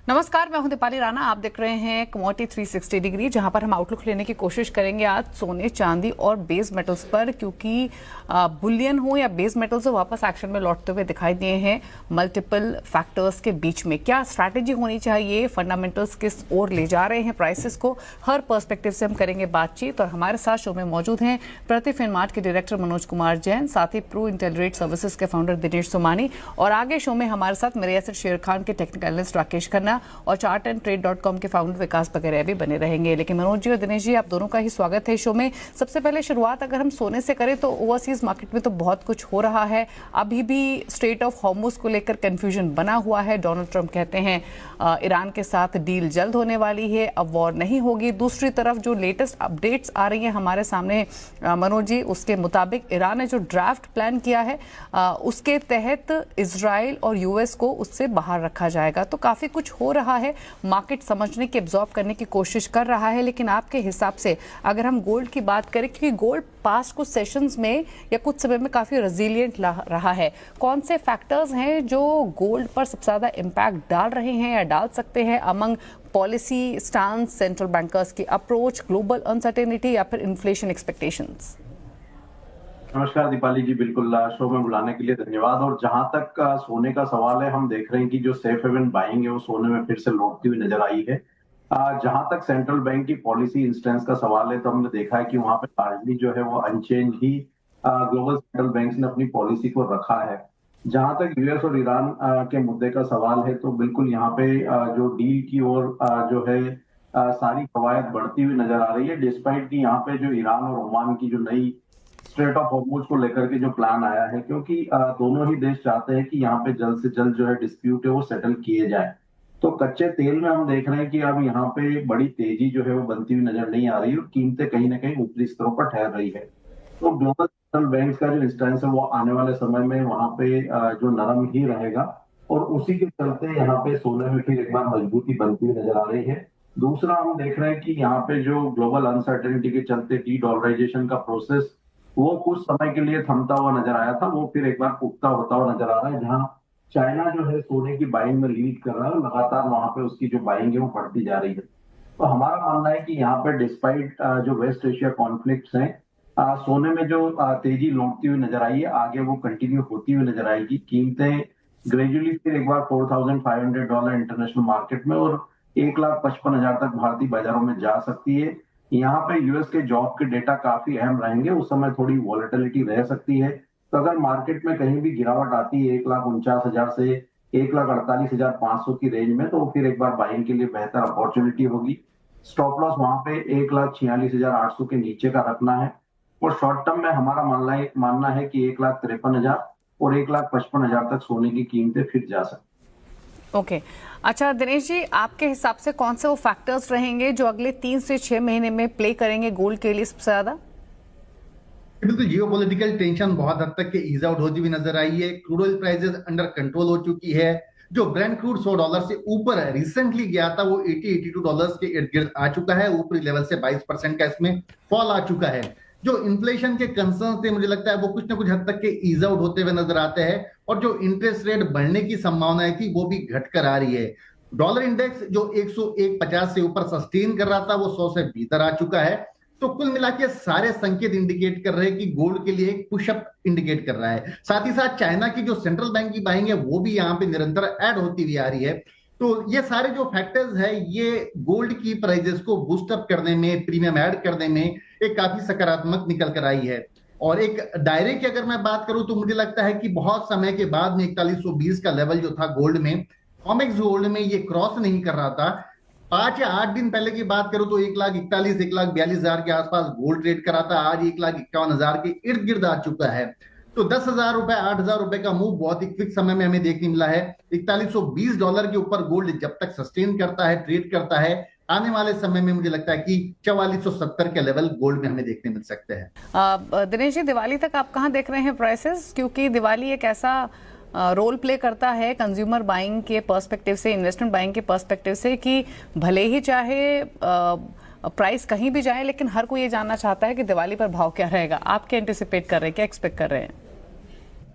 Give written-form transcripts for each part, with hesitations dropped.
नमस्कार, मैं हूं दीपाली राणा। आप देख रहे हैं कमोडिटी 360 डिग्री, जहां पर हम आउटलुक लेने की कोशिश करेंगे आज सोने, चांदी और बेस मेटल्स पर, क्योंकि बुलियन हो या बेस मेटल्स हो वापस एक्शन में लौटते हुए दिखाई दिए हैं। मल्टीपल फैक्टर्स के बीच में क्या स्ट्रैटेजी होनी चाहिए, फंडामेंटल्स किस ओर ले जा रहे हैं प्राइसेस को, हर पर्सपेक्टिव से हम करेंगे बातचीत। और हमारे साथ शो में मौजूद हैं प्रति फिनमार्ट के डायरेक्टर मनोज कुमार जैन, साथ ही प्रो इंटेलिरेट सर्विसेज के फाउंडर दिनेश सोमानी, और आगे शो में हमारे साथ मेरे एसेट शेर खान के टेक्निकल एनालिस्ट राकेश खन्ना और chartandtrade.com के फाउंडर विकास बगैरह भी बने रहेंगे। लेकिन मनोज जी और दिनेश जी, आप दोनों का ही स्वागत है शो में। सबसे पहले शुरुआत अगर हम सोने से करें तो ओवरसीज मार्केट में तो बहुत कुछ हो रहा है। अभी भी स्ट्रेट ऑफ हॉर्मुज को लेकर कंफ्यूजन बना हुआ है। डोनाल्ड ट्रंप कहते हैं ईरान के साथ डील जल्द होने वाली है, अब वॉर नहीं होगी। दूसरी तरफ जो लेटेस्ट अपडेट्स आ रही हैं हमारे सामने मनोज जी, उसके मुताबिक ईरान ने जो ड्राफ्ट प्लान किया है उसके तहत इजराइल और यूएस को उससे बाहर रखा जाएगा। तो काफी कुछ हो रहा है, मार्केट समझने की, एब्जॉर्ब करने की कोशिश कर रहा है। लेकिन आपके हिसाब से अगर हम गोल्ड की बात करें, क्योंकि गोल्ड पास्ट कुछ सेशंस में या कुछ समय में काफी रेजिलिएंट रहा है, कौन से फैक्टर्स हैं जो गोल्ड पर सबसे ज्यादा इंपैक्ट डाल रहे हैं या डाल सकते हैं? Among policy stance, central bankers की अप्रोच, ग्लोबल अनसर्टेनिटी या फिर इन्फ्लेशन एक्सपेक्टेशंस? नमस्कार दीपाली जी, बिल्कुल शो में बुलाने के लिए धन्यवाद। और जहां तक सोने का सवाल है, हम देख रहे हैं कि जो सेफ हेवन बाइंग है वो सोने में फिर से लौटती हुई नजर आई है। जहां तक सेंट्रल बैंक की पॉलिसी इंस्टेंस का सवाल है, तो हमने देखा है कि वहां पे लार्जली जो है वो अनचेंज ही ग्लोबल सेंट्रल बैंक ने अपनी पॉलिसी को रखा है। जहां तक यूएस और ईरान के मुद्दे का सवाल है, तो बिल्कुल यहाँ पे जो डील की ओर जो है सारी कवायद बढ़ती हुई नजर आ रही है, डिस्पाइट कि यहाँ पे जो ईरान और ओमान की जो नई स्ट्रेट ऑफ हॉर्मुज को लेकर के जो प्लान आया है, क्योंकि दोनों ही देश चाहते हैं कि यहाँ पे जल्द से जल्द जो है डिस्प्यूट है वो सेटल किए जाए। तो कच्चे तेल में हम देख रहे हैं कि अब यहाँ पे बड़ी तेजी जो है वो बनती हुई नजर नहीं आ रही और कीमतें कहीं ना कहीं ऊपरी स्तरों पर ठहर रही है। तो ग्लोबल सेंट्रल बैंक का जो इंस्टेंस है वो आने वाले समय में वहां पे जो नरम ही रहेगा, और उसी के चलते यहाँ पे सोने में फिर एक बार मजबूती बनती हुई नजर आ रही है। दूसरा, हम देख रहे हैं कि यहाँ पे जो ग्लोबल अनसर्टेनिटी के चलते डी डॉलराइजेशन का प्रोसेस वो कुछ समय के लिए थमता हुआ नजर आया था, वो फिर एक बार पुख्ता होता हुआ नजर आ रहा है, जहां चाइना जो है सोने की बाइंग में लीड कर रहा है। लगातार वहां पे उसकी जो बाइंग है वो बढ़ती जा रही है। तो हमारा मानना है कि यहाँ पे डिस्पाइट जो वेस्ट एशिया कॉन्फ्लिक्ट्स हैं, सोने में जो तेजी लौटती हुई नजर आई है, आगे वो कंटिन्यू होती हुई नजर आएगी। कीमतें ग्रेजुअली फिर एक बार $4,500 इंटरनेशनल मार्केट में और 1,55,000 तक भारतीय बाजारों में जा सकती है। यहाँ पे यूएस के जॉब के डेटा काफी अहम रहेंगे, उस समय थोड़ी वॉलेटिलिटी रह सकती है। तो अगर मार्केट में कहीं भी गिरावट आती है 1,49,000 से 1,48,500 की रेंज में, तो फिर एक बार बाइंग के लिए बेहतर अपॉर्चुनिटी होगी। स्टॉप लॉस वहां पे 1,46,800 के नीचे का रखना है, और शॉर्ट टर्म में हमारा मानना है कि 1,53,000 और 1,55,000 तक सोने की कीमतें फिर जा सकती। ओके अच्छा दिनेश जी, आपके हिसाब से कौन से वो फैक्टर्स रहेंगे जो अगले 3 से 6 महीने में प्ले करेंगे गोल्ड के लिए सबसे ज्यादा? बिल्कुल, जियोपॉलिटिकल टेंशन बहुत हद तक के ईज आउट होती हुई नजर आई है। Crude oil prices under control हो चुकी है। जो ब्रेंट क्रूड $100 से ऊपर रिसेंटली गया था वो $80-82 के इर्द गिर्द आ चुका है। ऊपरी लेवल से 22% का इसमें फॉल आ चुका है। जो इन्फ्लेशन के कंसर्न थे, मुझे लगता है वो कुछ ना कुछ हद तक के ईज आउट होते हुए नजर आते हैं, और जो इंटरेस्ट रेट बढ़ने की संभावनाएं थी वो भी घटकर आ रही है। डॉलर इंडेक्स जो 101.50 से ऊपर सस्टेन कर रहा था वो 100 से भीतर आ चुका है। तो कुल मिला के सारे संकेत इंडिकेट कर रहे हैं कि गोल्ड के लिए एक पुशअप इंडिकेट कर रहा है। साथ ही साथ चाइना की जो सेंट्रल बैंक की बाइंग है वो भी यहाँ पे निरंतर ऐड होती हुई आ रही है। तो ये सारे जो फैक्टर्स है ये गोल्ड की प्राइजेस को बूस्ट अप करने में, प्रीमियम ऐड करने में एक काफी सकारात्मक निकल कर आई है। और एक दायरे की अगर मैं बात करूं तो मुझे लगता है कि बहुत समय के बाद में 4120 का लेवल जो था गोल्ड में, कॉमेक्स गोल्ड में ये क्रॉस नहीं कर रहा था। 5 या 8 दिन पहले की बात करूं तो 1,41,000 1,42,000 के आसपास गोल्ड ट्रेड करा था। आज 1,51,000 के इर्द गिर्द आ चुका है। तो 10,000 रुपए, 8,000 रुपए का मूव बहुत ही क्विक समय में हमें देखने मिला है। $4120 के ऊपर गोल्ड जब तक सस्टेन करता है, ट्रेड करता है, आने वाले समय में मुझे लगता है कि 4470 के लेवल गोल्ड में हमें देखने मिल सकते हैं। दिनेश जी, दिवाली तक आप कहाँ देख रहे हैं प्राइसेस? क्योंकि दिवाली एक ऐसा रोल प्ले करता है कंज्यूमर बाइंग के पर्सपेक्टिव से, इन्वेस्टमेंट बाइंग के पर्सपेक्टिव से, कि भले ही चाहे प्राइस कहीं भी जाए, लेकिन हर कोई ये जानना चाहता है कि दिवाली पर भाव क्या रहेगा। आप क्या एंटिसिपेट कर रहे हैं, क्या एक्सपेक्ट कर रहे हैं?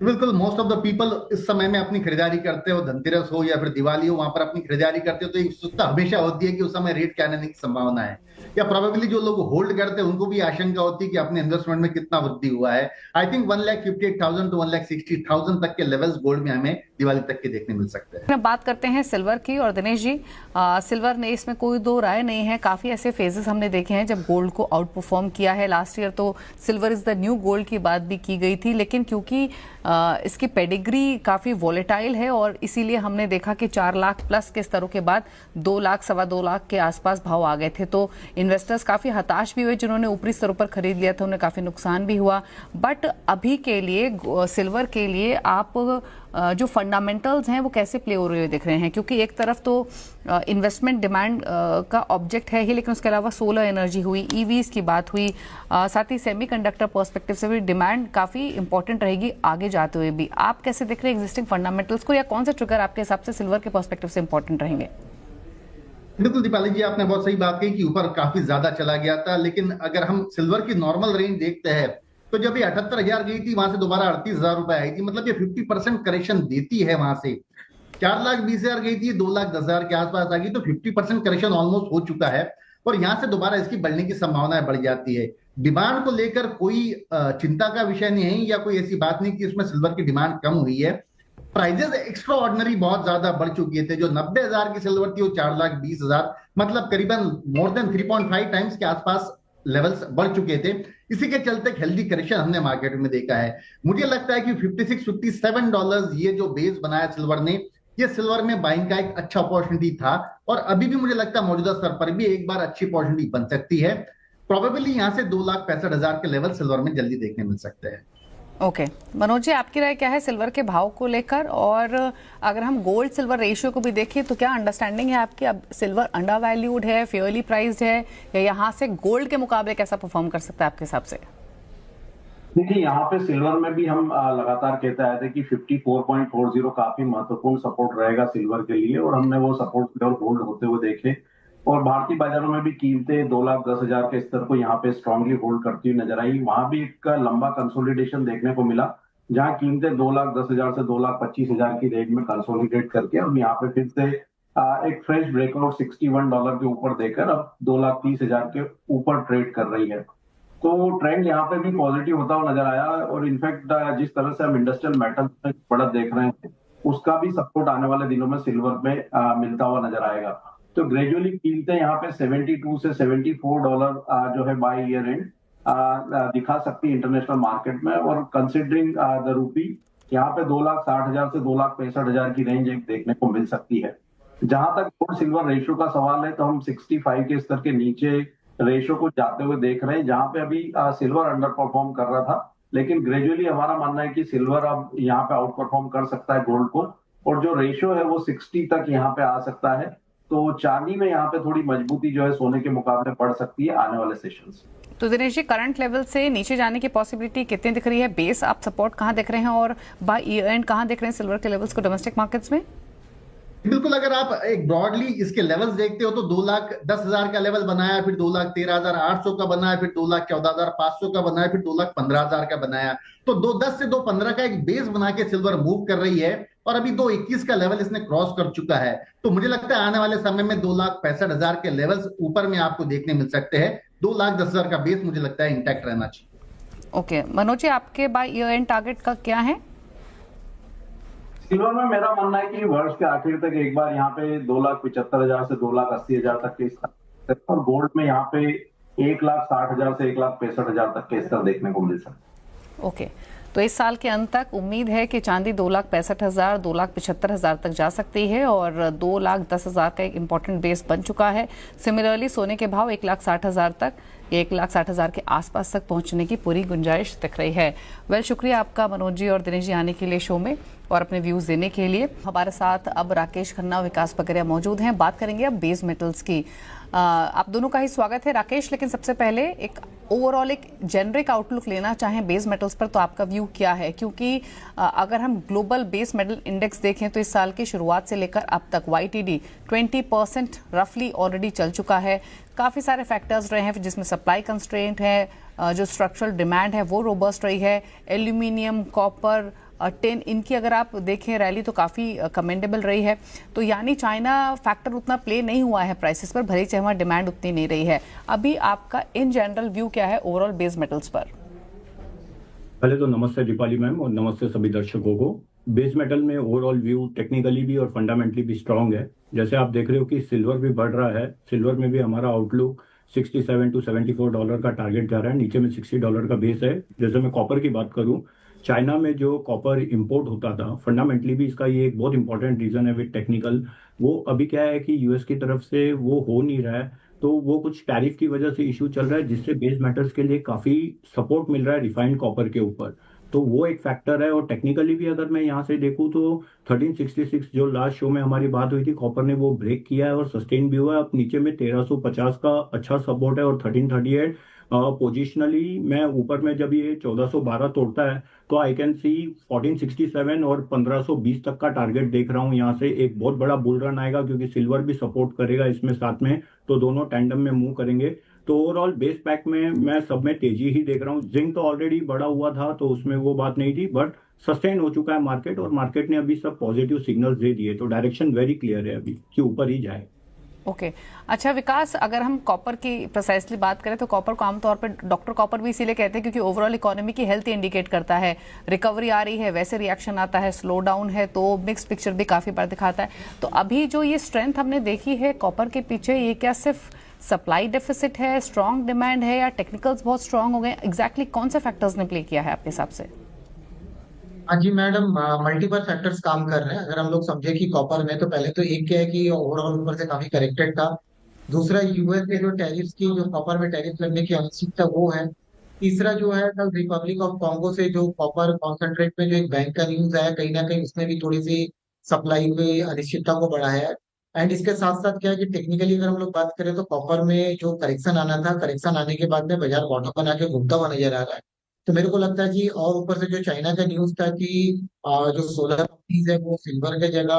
बिल्कुल, मोस्ट ऑफ द पीपल इस समय में अपनी खरीदारी करते हो, धनतेरस हो या फिर दिवाली हो, वहां पर अपनी खरीदारी करते हो, तो एक उत्सुकता हमेशा होती है कि उस समय रेट क्या आने की संभावना है, या प्रोबेबली जो लोग होल्ड करते हैं उनको भी आशंका होती है कि अपने इन्वेस्टमेंट में कितना वृद्धि हुआ है। आई थिंक 1,58,000 टू 1,60,000 तक के लेवल्स गोल्ड में हमें दिवाली तक के देखने मिल सकते हैं। अब बात करते हैं सिल्वर की, और दिनेश जी, सिल्वर ने, इसमें कोई दो राय नहीं है, काफी ऐसे फेजेस हमने देखे हैं जब गोल्ड को आउट परफॉर्म किया है। लास्ट ईयर तो silver is the new gold की बात भी की गई थी, लेकिन क्योंकि इसकी पेडिग्री काफी वॉलेटाइल है और इसीलिए हमने देखा कि 4 लाख प्लस के स्तरों के बाद 2 लाख, 2.25 लाख के आसपास भाव आ गए थे, तो इन्वेस्टर्स काफी हताश भी हुए जिन्होंने ऊपरी स्तरों पर खरीद लिया था, उन्हें काफी नुकसान भी हुआ। बट अभी के लिए सिल्वर के लिए आप जो फंडामेंटल्स हैं वो कैसे प्ले हो रहे दिख रहे हैं? क्योंकि एक तरफ तो इन्वेस्टमेंट डिमांड का ऑब्जेक्ट है ही, लेकिन उसके अलावा सोलर एनर्जी हुई, ईवीज की बात हुई, साथ ही सेमीकंडक्टर पर्सपेक्टिव से भी डिमांड काफी इंपॉर्टेंट रहेगी आगे जाते हुए भी। आप कैसे देख रहे हैं एग्जिस्टिंग फंडामेंटल्स को, या कौन से ट्रिगर आपके हिसाब से सिल्वर के पर्सपेक्टिव से इंपॉर्टेंट रहेंगे? बिल्कुल दीपाली जी, आपने बहुत सही बात कही कि ऊपर काफी ज्यादा चला गया था, लेकिन अगर हम सिल्वर की नॉर्मल रेंज देखते हैं तो जब ये 78,000 गई थी, वहां से दोबारा 38,000 रुपए आई थी, मतलब ये 50% करेक्शन देती है। वहां से 4,20,000 गई थी, 2,10,000 के आसपास आ गई, तो 50% करेक्शन ऑलमोस्ट हो चुका है और यहां से दोबारा इसकी बढ़ने की संभावनाएं बढ़ जाती है। डिमांड को लेकर कोई चिंता का विषय नहीं है, या कोई ऐसी बात नहीं कि इसमें सिल्वर की डिमांड कम हुई है। प्राइजेस एक्स्ट्रा ऑर्डिनरी बहुत ज्यादा बढ़ चुके थे। जो 90,000 की सिल्वर थी वो 4,20,000, मतलब करीबन मोर देन 3.5 टाइम्स के आसपास लेवल्स बढ़ चुके थे। इसी के चलते हेल्दी करेक्शन हमने मार्केट में देखा है। मुझे लगता है कि $56-57 ये जो बेस बनाया सिल्वर ने, ये सिल्वर में बाइंग का एक अच्छा अपॉर्चुनिटी था और अभी भी मुझे लगता है मौजूदा स्तर पर भी एक बार अच्छी अपॉर्चुनिटी बन सकती है। प्रोबेबली यहां से 2,65,000 के लेवल सिल्वर में जल्दी देखने मिल सकते हैं। ओके, मनोज जी, आपकी राय क्या है सिल्वर के भाव को लेकर? और अगर हम गोल्ड सिल्वर रेशियो को भी देखें तो क्या अंडरस्टैंडिंग है आपकी, अब सिल्वर अंडर वैल्यूड है, फेयरली प्राइस्ड है, या यहाँ से गोल्ड के मुकाबले कैसा परफॉर्म कर सकता है आपके हिसाब से? देखिए, यहाँ पे सिल्वर में भी हम लगातार कहते आए थे कि 54.40 काफी महत्वपूर्ण सपोर्ट रहेगा सिल्वर के लिए, और हमने वो सपोर्ट लेवल होल्ड होते हुए देखे और भारतीय बाजारों में भी कीमतें 2,10,000 के स्तर को यहाँ पे स्ट्रांगली होल्ड करती हुई नजर आई। वहां भी एक लंबा कंसोलिडेशन देखने को मिला, जहां कीमतें 2,10,000 से 2,25,000 की रेंज में कंसोलिडेट करके अब यहाँ पे फिर से एक फ्रेश ब्रेकआउट $61 के ऊपर देकर अब 2,30,000 के ऊपर ट्रेड कर रही है। तो ट्रेंड यहाँ पे भी पॉजिटिव होता हुआ नजर आया, और इनफैक्ट जिस तरह से हम इंडस्ट्रियल मेटल में बढ़त देख रहे हैं उसका भी सपोर्ट आने वाले दिनों में सिल्वर में मिलता हुआ नजर आएगा। तो ग्रेजुअली कीमतें यहाँ पे 72 से $74 जो है बाय ईयर एंड दिखा सकती है इंटरनेशनल मार्केट में, और कंसिडरिंग द रूपी यहाँ पे 2,60,000 से 2,65,000 की रेंज एक देखने को मिल सकती है। जहां तक गोल्ड सिल्वर रेशियो का सवाल है तो हम 65 के स्तर के नीचे रेशियो को जाते हुए देख रहे हैं, जहां पे अभी सिल्वर अंडर परफॉर्म कर रहा था, लेकिन ग्रेजुअली हमारा मानना है कि सिल्वर अब यहाँ पे आउट परफॉर्म कर सकता है गोल्ड को, और जो रेशियो है वो 60 तक यहाँ पे आ सकता है। तो चांदी में यहाँ पे थोड़ी मजबूती जो है सोने के मुकाबले बढ़ सकती है आने वाले सेशंस। तो दिनेश जी, करंट लेवल से नीचे जाने की पॉसिबिलिटी कितनी दिख रही है? बेस आप सपोर्ट कहाँ देख रहे हैं और बाय ईयर एंड कहाँ देख रहे हैं सिल्वर के लेवल्स को डोमेस्टिक मार्केट्स में? बिल्कुल, अगर आप एक ब्रॉडली इसके लेवल्स देखते हो तो 2,10,000 का लेवल बनाया, फिर 2,13,800 का बनाया, फिर 2,14,500 का बनाया, फिर 2,15,000 का बनाया। तो 2,10 से 2,15 का एक बेस बना के सिल्वर मूव कर रही है और अभी 2,21 का लेवल इसने क्रॉस कर चुका है। तो मुझे लगता है आने वाले समय में 2,65,000 के लेवल्स ऊपर में आपको देखने मिल सकते हैं। 2,10,000 का बेस मुझे लगता है इंटैक्ट रहना चाहिए। ओके, मनोज जी, आपके बाय ईयर एंड टारगेट का क्या है? सिल्वर में मेरा मानना है कि वर्ष के आखिर तक एक बार यहाँ पे 2,75,000 से 2,80,000 तक के स्तर, और गोल्ड में यहाँ पे 1,60,000 से 1,65,000 तक के स्तर देखने को मिल सकता है। ओके, तो इस साल के अंत तक उम्मीद है कि चांदी 2,65,000, 2,75,000 तक जा सकती है और 2,10,000 का एक इंपॉर्टेंट बेस बन चुका है। सिमिलरली सोने के भाव 1,60,000 तक, 1,60,000 के आसपास तक पहुंचने की पूरी गुंजाइश दिख रही है। वेल, शुक्रिया आपका मनोज जी और दिनेश जी आने के लिए शो में और अपने व्यूज देने के लिए। हमारे साथ अब राकेश खन्ना, विकास पकरिया मौजूद हैं। बात करेंगे अब बेस मेटल्स की। आप दोनों का ही स्वागत है राकेश, लेकिन सबसे पहले एक ओवरऑल एक जेनरिक आउटलुक लेना चाहें बेस मेटल्स पर, तो आपका व्यू क्या है? क्योंकि अगर हम ग्लोबल बेस मेटल इंडेक्स देखें तो इस साल की शुरुआत से लेकर अब तक YTD 20% रफली ऑलरेडी चल चुका है। काफ़ी सारे फैक्टर्स रहे हैं जिसमें सप्लाई कंस्ट्रेंट है, जो स्ट्रक्चरल डिमांड है वो रोबस्ट रही है, एल्यूमिनियम, कॉपर, टिन, इनकी अगर आप देखें रैली तो काफ़ी कमेंडेबल रही है। तो यानी चाइना फैक्टर उतना प्ले नहीं हुआ है प्राइसेस पर, भले चाहे वहाँ डिमांड उतनी नहीं रही है। अभी आपका इन जनरल व्यू क्या है ओवरऑल बेस मेटल्स पर? पहले तो नमस्ते दीपाली मैम और नमस्ते सभी दर्शकों को। बेस मेटल में ओवरऑल व्यू टेक्निकली भी और फंडामेंटली भी स्ट्रांग है। जैसे आप देख रहे हो कि सिल्वर भी बढ़ रहा है, सिल्वर में भी हमारा आउटलुक 67 टू 74 डॉलर का टारगेट जा रहा है, नीचे में $60 का बेस है। जैसे मैं कॉपर की बात करूं, चाइना में जो कॉपर इंपोर्ट होता था, फंडामेंटली भी इसका ये एक बहुत इंपॉर्टेंट रीजन है विद टेक्निकल। वो अभी क्या है कि यूएस की तरफ से वो हो नहीं रहा है, तो वो कुछ टैरिफ की वजह से इशू चल रहा है, जिससे बेस मेटल्स के लिए काफी सपोर्ट मिल रहा है रिफाइंड कॉपर के ऊपर। तो वो एक फैक्टर है। और टेक्निकली भी अगर मैं यहाँ से देखूँ तो 1366 जो लास्ट शो में हमारी बात हुई थी, कॉपर ने वो ब्रेक किया है और सस्टेन भी हुआ है। अब नीचे में 1350 का अच्छा सपोर्ट है और 1338 पोजिशनली मैं ऊपर में जब ये 1412 तोड़ता है तो आई कैन सी 1467 और 1520 तक का टारगेट देख रहा हूँ। यहाँ से एक बहुत बड़ा बुल रन आएगा, क्योंकि सिल्वर भी सपोर्ट करेगा इसमें साथ में, तो दोनों टैंडम में मूव करेंगे। तो ओवरऑल बेस पैक में मैं सब में तेजी ही देख रहा हूँ। जिंक तो ऑलरेडी बढ़ा हुआ था तो उसमें वो बात नहीं थी, बट सस्टेन हो चुका है मार्केट, और मार्केट ने अभी सब पॉजिटिव सिग्नल्स दे दिए, तो डायरेक्शन वेरी क्लियर है अभी कि ऊपर ही जाए। ओके अच्छा विकास, अगर हम कॉपर की प्रिसाइसली बात करें तो कॉपर को आमतौर पर डॉक्टर कॉपर भी इसीलिए कहते हैं क्योंकि ओवरऑल इकोनॉमी की हेल्थ इंडिकेट करता है। रिकवरी आ रही है वैसे रिएक्शन आता है, स्लो डाउन है तो मिक्स पिक्चर भी काफ़ी बार दिखाता है। तो अभी जो ये स्ट्रेंथ हमने देखी है कॉपर के पीछे, ये क्या सिर्फ सप्लाई डेफिसिट है, स्ट्रॉन्ग डिमांड है, या टेक्निकल्स बहुत स्ट्रॉन्ग हो गए? एग्जैक्टली कौन से फैक्टर्स ने प्ले किया है आपके हिसाब से? हाँ जी मैडम, मल्टीपल फैक्टर्स काम कर रहे हैं। अगर हम लोग समझे कि कॉपर में, तो पहले तो एक क्या है कि ओवरऑल ऊपर से काफी करेक्टेड था। दूसरा, यूएस के जो टैरिफ्स की, जो कॉपर में टैरिफ लगने की अनिश्चितता वो है। तीसरा जो है, कल रिपब्लिक ऑफ कॉन्गो से जो कॉपर कॉन्सेंट्रेट में जो एक बैंक का न्यूज आया, कहीं ना कहीं उसने भी थोड़ी सी सप्लाई में अनिश्चितता को बढ़ाया है। एंड इसके साथ साथ क्या है कि टेक्निकली अगर हम लोग बात करें तो कॉपर में जो करेक्शन आना था, करेक्शन आने के बाद में बाजार बॉटम बना के घूमता हुआ नजर आ रहा है। तो मेरे को लगता है कि, और ऊपर से जो चाइना का न्यूज था कि जो सोलर कंपनीज है वो सिल्वर के जगह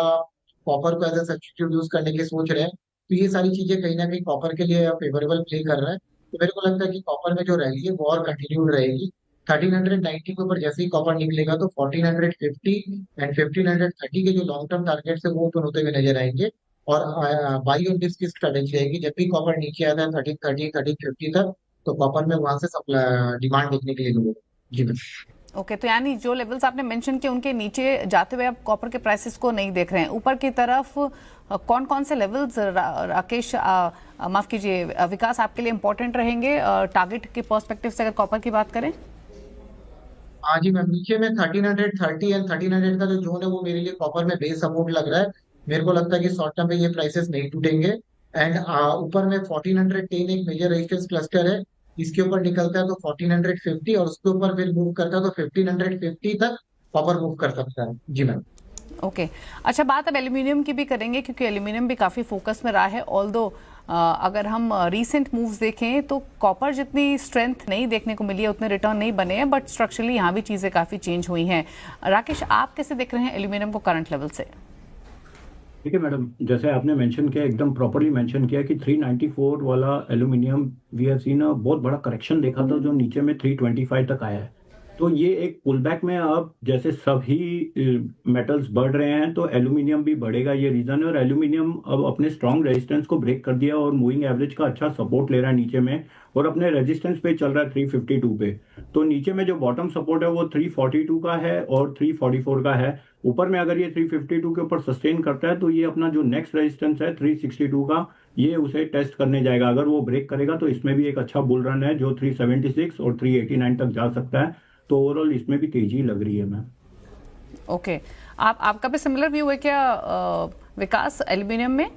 कॉपर को एज ए सब्स्टिट्यूट यूज करने की सोच रहे हैं। तो ये सारी चीजें कहीं ना कहीं कॉपर के लिए फेवरेबल प्ले कर रहा है। तो मेरे को लगता है कि कॉपर में जो रैली है वो और कंटिन्यूड रहेगी। 1390 के ऊपर जैसे ही कॉपर निकलेगा तो 1450 एंड 1530 के जो लॉन्ग टर्म टारगेट है वो ओपन होते हुए नजर आएंगे। और बाई ऑन डिप्स की स्ट्रेटेजी रहेगी, जब भी कॉपर नीचे आता है 1330 1350 तक, तो कॉपर में वहां से सप्लाई डिमांड देखने के लिए मिलेगा। जी मैम। ओके तो यानी जो लेवल्स आपने मेंशन किए उनके नीचे जाते हुए आप कॉपर के प्राइसेस को नहीं देख रहे हैं। ऊपर की तरफ कौन कौन से लेवल्स राकेश, माफ कीजिए विकास, आपके लिए इंपॉर्टेंट रहेंगे टारगेट के पर्सपेक्टिव से अगर कॉपर की बात करें? हाँ जी मैम, नीचे में 1330 एंड 1300 का जो जोन है वो मेरे लिए कॉपर में बेस सपोर्ट लग रहा है। मेरे को लगता है कि शॉर्ट टर्म में ये प्राइसेस नहीं टूटेंगे। एंड ऊपर में 1410 एक मेजर रेजिस्टेंस क्लस्टर है, इसके ऊपर निकलता है तो 1450, और उसके ऊपर फिर मूव करता है तो 1550 तक कॉपर मूव कर सकता है। जी मैम। ओके अच्छा, बात अब एल्यूमिनियम की भी करेंगे क्योंकि एल्यूमिनियम भी काफ़ी फोकस में रहा है। ऑल्दो अगर हम रीसेंट मूव्स देखें तो कॉपर जितनी स्ट्रेंथ नहीं देखने को मिली है, उतने रिटर्न नहीं बने हैं, बट स्ट्रक्चरली यहाँ भी चीज़ें काफ़ी चेंज हुई हैं। राकेश, आप कैसे देख रहे हैं एल्यूमिनियम को करंट लेवल से? ठीक है मैडम, जैसे आपने मेंशन किया, एकदम प्रॉपरली मेंशन किया कि 394 वाला aluminium we have seen a बहुत बड़ा करेक्शन देखा था, जो नीचे में 325 तक आया है। तो ये एक पुल बैक में अब जैसे सभी मेटल्स बढ़ रहे हैं तो एल्यूमिनियम भी बढ़ेगा, ये रीजन है। और एल्यूमिनियम अब अपने स्ट्रॉन्ग रेजिस्टेंस को ब्रेक कर दिया और मूविंग एवरेज का अच्छा सपोर्ट ले रहा है नीचे में, और अपने रेजिस्टेंस पे चल रहा है 352 पे। तो नीचे में जो बॉटम सपोर्ट है वो 342 का है और 344 का है। ऊपर में अगर ये 352 के ऊपर सस्टेन करता है तो ये अपना जो नेक्स्ट रेजिस्टेंस है 362 का, ये उसे टेस्ट करने जाएगा। अगर वो ब्रेक करेगा तो इसमें भी एक अच्छा बुल रन है जो 376 और 389 तक जा सकता है। तो ओवरऑल इसमें भी तेजी लग रही है मैम। ओके आपका भी सिमिलर व्यू है क्या विकास एल्यूमिनियम में?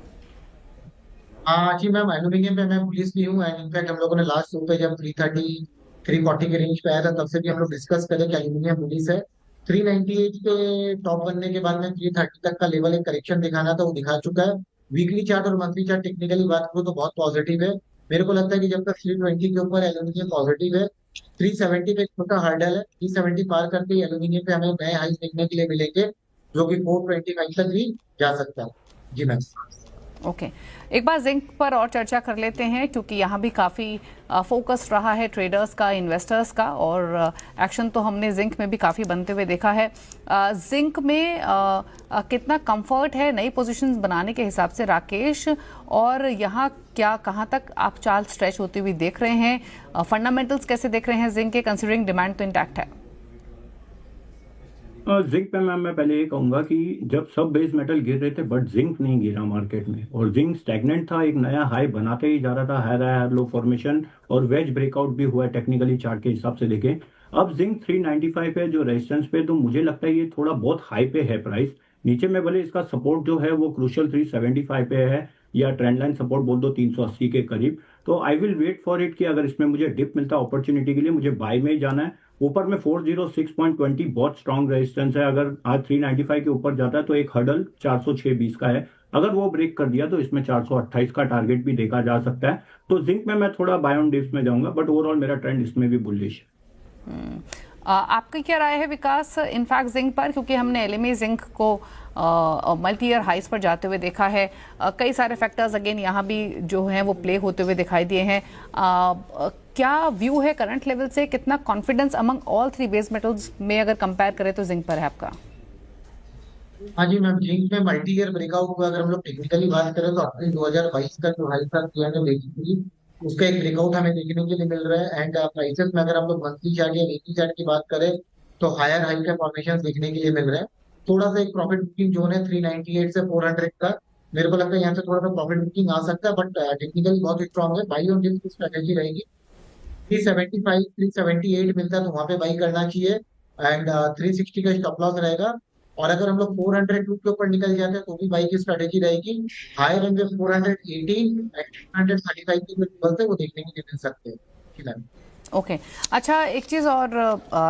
हाँ जी मैम, एल्यूमिनियम पे मैं पुलिस भी हूँ। एंड इनफैक्ट हम लोगों ने लास्ट शो पे जब 330 340 के रेंज पे आया था, तब से भी हम लोग डिस्कस करें कि एल्यूमिनियम पुलिस है। 398 पे टॉप बनने के बाद में 330 तक का लेवल एक करेक्शन दिखाना था, वो दिखा चुका है। वीकली चार्ट और मंथली चार्ट टेक्निकली बात करूँ तो बहुत पॉजिटिव है। मेरे को लगता है कि जब तक 320 के ऊपर एल्यूमिनियम पॉजिटिव है, 370 पे एक छोटा हर्डल है। 370 पार करके ही एल्यूमिनियम पे हमें नए हाई देखने के लिए मिलेंगे, जो कि 425 तक भी जा सकता है। जी मैम। ओके एक बार जिंक पर और चर्चा कर लेते हैं क्योंकि यहाँ भी काफ़ी फोकस रहा है ट्रेडर्स का, इन्वेस्टर्स का, और एक्शन तो हमने जिंक में भी काफ़ी बनते हुए देखा है। जिंक में कितना कंफर्ट है नई पोजीशंस बनाने के हिसाब से राकेश, और यहाँ क्या कहाँ तक आप चाल स्ट्रेच होती हुई देख रहे हैं? फंडामेंटल्स कैसे देख रहे हैं जिंक के, कंसिडरिंग डिमांड तो इंटैक्ट है? जिंक पे मैं पहले ये कहूंगा कि जब सब बेस मेटल गिर रहे थे बट जिंक नहीं गिरा मार्केट में, और जिंक स्टैग्नेंट था, एक नया हाई बनाते ही जा रहा था, हायर लो फॉर्मेशन और वेज ब्रेकआउट भी हुआ है टेक्निकली चार्ट के हिसाब से देखें। अब जिंक 395 है जो रेजिस्टेंस पे, तो मुझे लगता है ये थोड़ा बहुत हाई पे है प्राइस। नीचे में भले इसका सपोर्ट जो है वो क्रूशियल 375 पे है, या ट्रेंड लाइन सपोर्ट बोल दो 380 के करीब। तो I will wait for it कि अगर इसमें मुझे डिप मिलता है अपॉर्चुनिटी के लिए, मुझे बाय में ही जाना है। ऊपर में 406.20 बहुत स्ट्रॉन्ग रेजिस्टेंस है, अगर आज 395 के ऊपर जाता है तो एक हर्डल 406.20 का है, अगर वो ब्रेक कर दिया तो इसमें 428 का टारगेट भी देखा जा सकता है। तो जिंक में मैं थोड़ा बाय ऑन डिप्स में जाऊंगा, बट ओवरऑल मेरा ट्रेंड इसमें भी बुलिश है। आपकी क्या राय है विकास इनफैक्ट जिंक पर, क्योंकि हमने एलएमई जिंक को मल्टी ईयर हाइस पर जाते हुए देखा है, कई सारे फैक्टर्स अगेन यहाँ भी जो हैं वो प्ले होते हुए दिखाई दिए हैं। क्या व्यू है करंट लेवल से, कितना confidence among all three base metals में अगर कंपेयर करें तो जिंक पर है आपका? हाँ जी मैम, जिंक में मल्टी ईयर ब्रेकआउट हुआ। अगर हम लोग टेक्निकली बात करें तो अप्रैल 2022 का जो हाई था 380, उसका एक ब्रेकआउट हमें देखने के लिए मिल रहा है। एंड प्राइसेस में अगर हम लोग मंथली चार्ट या वीकली चार्ट की बात करें तो हायर हाई के फॉर्मेशन देखने के लिए मिल रहे हैं। थोड़ा सा एक प्रॉफिट बुकिंग जोन है 398 से 400 का, मेरे को लगता है यहाँ से थोड़ा सा प्रॉफिट बुकिंग आ सकता है, बट टेक्निकली बहुत स्ट्रॉन्ग है। बाई ऑन डिप्स की स्ट्रेटेजी रहेगी, 375 378 मिलता है तो वहां पे बाई करना चाहिए, एंड 360 का स्टॉप लॉस रहेगा। और अगर हम लोग 402 के ऊपर निकल जाते हैं तो भी बाई की स्ट्रेटेजी रहेगी। हायर रेंज 418 एंड 435 के जो लेवल थे वो देखने के लिए मिल सकते हैं फिलहाल। ओके अच्छा, एक चीज़ और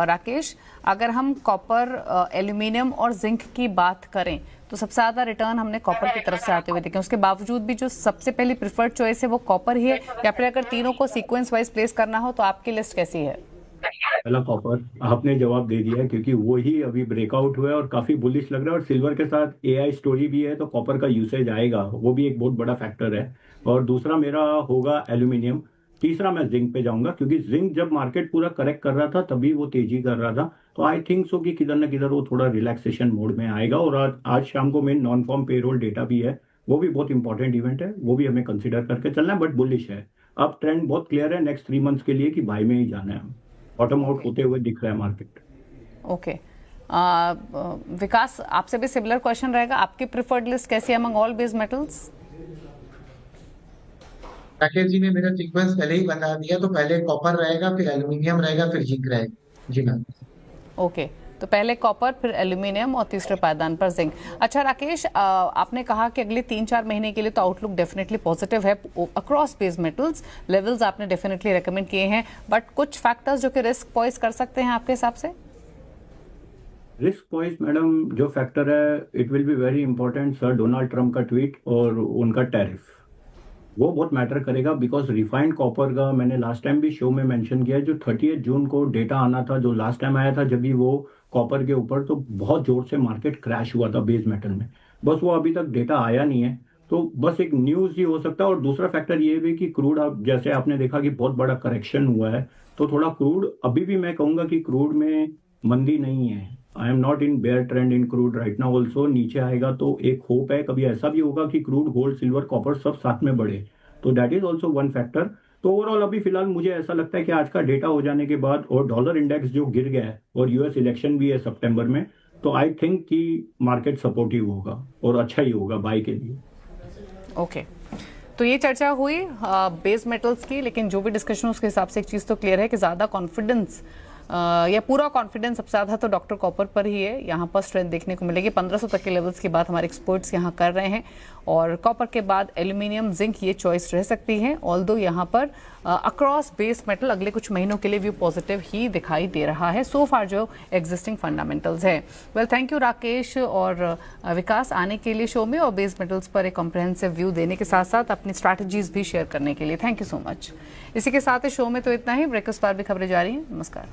राकेश, अगर हम कॉपर, एल्यूमिनियम और जिंक की बात करें तो सबसे ज़्यादा रिटर्न हमने कॉपर की तरफ से आते हुए देखे। उसके बावजूद भी जो सबसे पहली प्रिफर्ड चॉइस है वो कॉपर ही है, या फिर अगर तीनों को सीक्वेंस वाइज प्लेस करना हो तो आपकी लिस्ट कैसी है? पहला कॉपर, आपने जवाब दे दिया क्योंकि वो ही अभी ब्रेकआउट हुआ है और काफी बुलिश लग रहा है, और सिल्वर के साथ एआई स्टोरी भी है तो कॉपर का यूसेज आएगा, वो भी एक बहुत बड़ा फैक्टर है। और दूसरा मेरा होगा एल्यूमिनियम। तीसरा मैं जिंक पे जाऊंगा क्योंकि जिंक जब मार्केट पूरा करेक्ट कर रहा था तभी वो तेजी कर रहा था, तो आई थिंक सो कि किधर ना किधर वो थोड़ा रिलैक्सेशन मोड में आएगा। और आज शाम को main non farm payroll data भी है, वो भी बहुत इंपॉर्टेंट इवेंट है, वो भी हमें कंसिडर करके चलना है, बट बुलिश है। अब ट्रेंड बहुत क्लियर है नेक्स्ट 3 मंथ्स के लिए कि बाय में ही जाना है, बॉटम आउट होते हुए दिख रहा है मार्केट। ओके विकास, आपसे भी सिमिलर क्वेश्चन रहेगा, आपकी प्रिफर्ड लिस्ट कैसी है among all base metals? Rakesh ji ने मेरा सीक्वेंस पहले ही बता दिया, तो पहले कॉपर रहेगा, फिर एल्यूमिनियम रहेगा, फिर जिंक रहेगा। जी मैम। ओके तो पहले कॉपर, फिर एल्यूमिनियम और तीसरे पायदान पर जिंक। अच्छा राकेश, आपने कहा कि अगले 3-4 महीने के लिए तो आउटलुक डेफिनेटली पॉजिटिव है अक्रॉस बेस मेटल्स, लेवल्स आपने डेफिनेटली रेकमेंड किए हैं, बट कुछ फैक्टर्स जो कि रिस्क पॉइज कर सकते हैं आपके हिसाब से? रिस्क पॉइज मैडम जो फैक्टर है, it will be very important sir Donald Trump का ट्वीट और उनका टैरिफ, वो बहुत मैटर करेगा। बिकॉज रिफाइंड कॉपर का मैंने लास्ट टाइम भी शो में मेंशन किया है, जो 30 जून को डेटा आना था, जो लास्ट टाइम आया था जब भी वो कॉपर के ऊपर, तो बहुत जोर से मार्केट क्रैश हुआ था बेस मेटल में, बस वो अभी तक डेटा आया नहीं है, तो बस एक न्यूज ही हो सकता है। और दूसरा फैक्टर ये भी कि क्रूड, अब जैसे आपने देखा कि बहुत बड़ा करेक्शन हुआ है, तो थोड़ा क्रूड, अभी भी मैं कहूंगा कि क्रूड में मंदी नहीं है। I am not in bear trend in crude right now also, नीचे आएगा तो एक होप है, कभी ऐसा भी होगा कि क्रूड, गोल्ड, सिल्वर, कॉपर सब साथ में बढ़े, तो that is also one factor. तो ओवरऑल अभी फिलहाल मुझे ऐसा लगता है कि आज का डेटा हो जाने के बाद और डॉलर इंडेक्स जो गिर गया है और यूएस इलेक्शन भी है सितंबर में, तो आई थिंक कि मार्केट सपोर्टिव होगा और अच्छा ही होगा बाय के लिए। ओके तो ये चर्चा हुई बेस मेटल्स की, लेकिन जो भी डिस्कशन उसके हिसाब से एक चीज़ तो क्लियर है कि ज़्यादा कॉन्फिडेंस या पूरा कॉन्फिडेंस सबसे ज़्यादा तो डॉक्टर कॉपर पर ही है। यहाँ पर स्ट्रेंथ देखने को मिलेगी, 1500 तक के लेवल्स की बात हमारे एक्सपर्ट्स यहाँ कर रहे हैं, और कॉपर के बाद एल्यूमिनियम, जिंक ये चॉइस रह सकती है। ऑल्दो यहाँ पर अक्रॉस बेस मेटल अगले कुछ महीनों के लिए व्यू पॉजिटिव ही दिखाई दे रहा है सो फार जो एग्जिस्टिंग फंडामेंटल्स है। वेल थैंक यू राकेश और विकास आने के लिए शो में और बेस मेटल्स पर एक कॉम्प्रहेंसिव व्यू देने के साथ साथ अपनी स्ट्रैटेजीज भी शेयर करने के लिए। Thank you so much. इसी के साथ शो में तो इतना ही, ब्रेकफास्ट पर भी खबरें जारी हैं। नमस्कार।